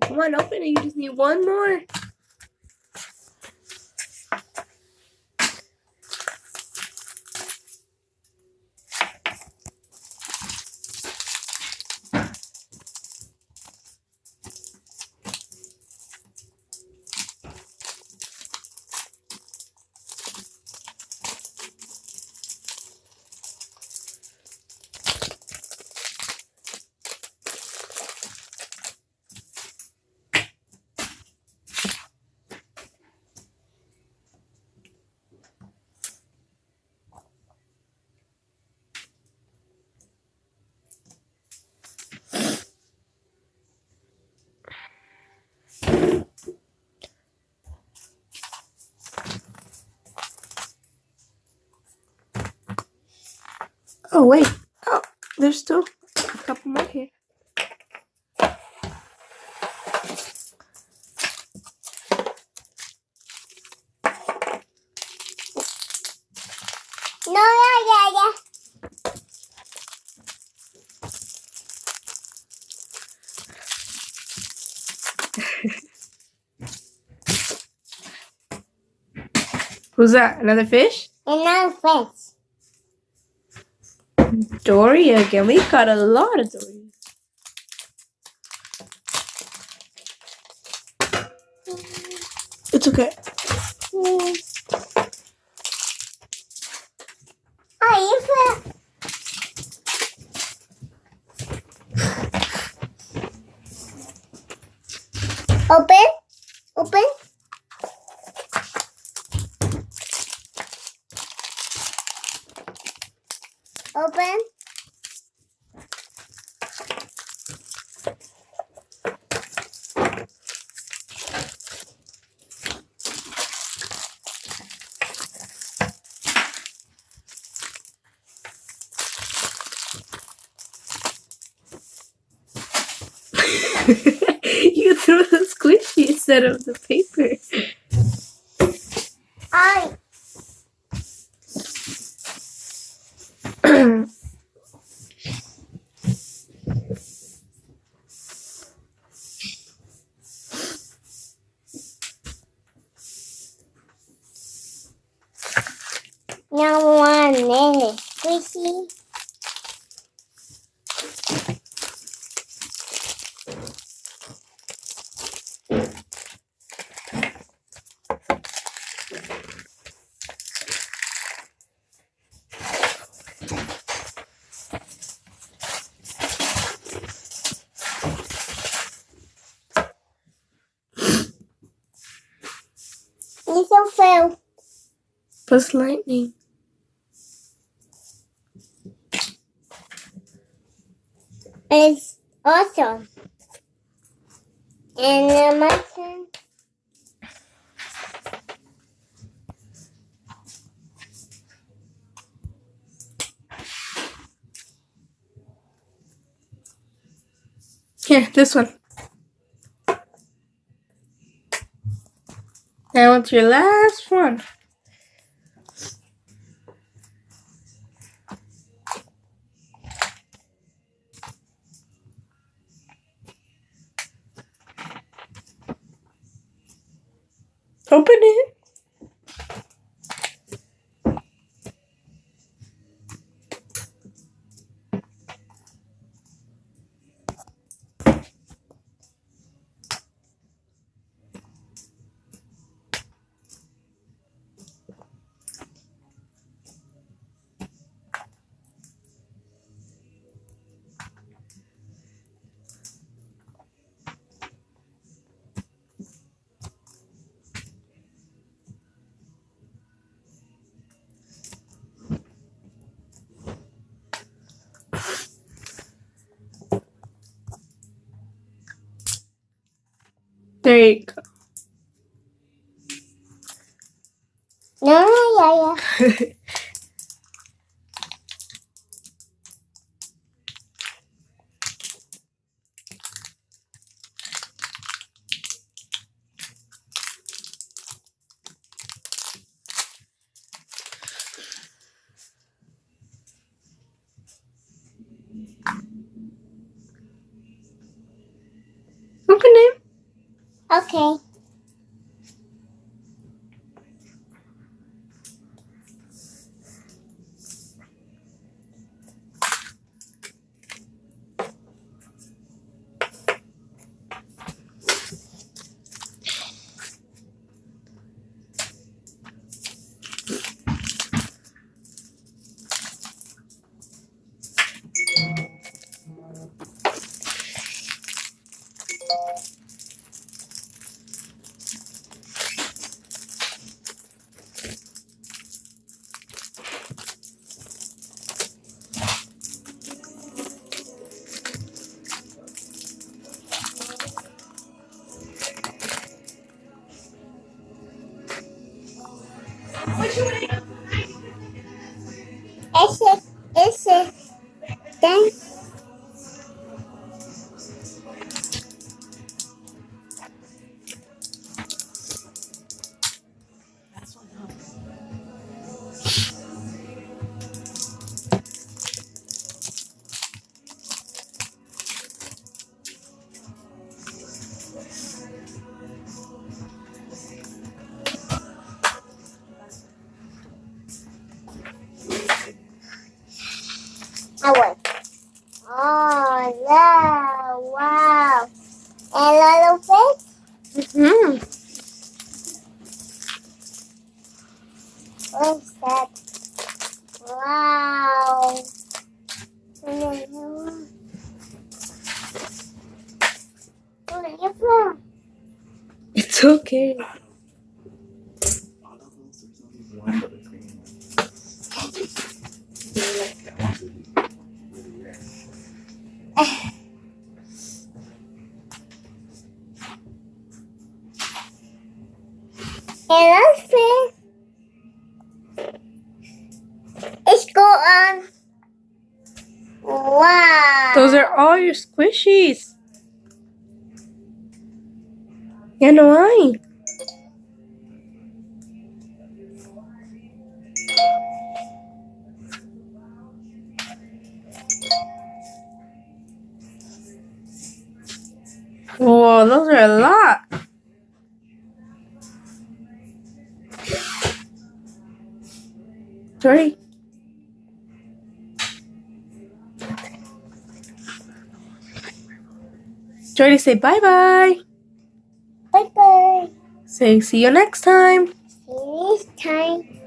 Come on, open it. You just need one more. Oh, wait. Oh, there's still a couple more here. No, yeah. Who's that? Another fish? Another fish. Dory again. We got a lot of Dories. It's okay. Open. Open. Open. You threw the squishy instead of the paper. I. Now one minute. Squishy. It's a fail. Plus lightning. It's awesome. And the mountain. Here, this one. Now it's your last one. Open it. There you go. No, yeah. Open it. Okay. Ese, then I won. Oh, yeah, wow. A lot of fish? Mm-hmm. What's that? Wow. Where are you from? It's okay. Hello, fish. It's go on. Wow. Those are all your squishies. Ya no hay. Whoa, those are a lot. Jordy. Jordy, say bye-bye. Bye-bye. Say see you next time. See you next time.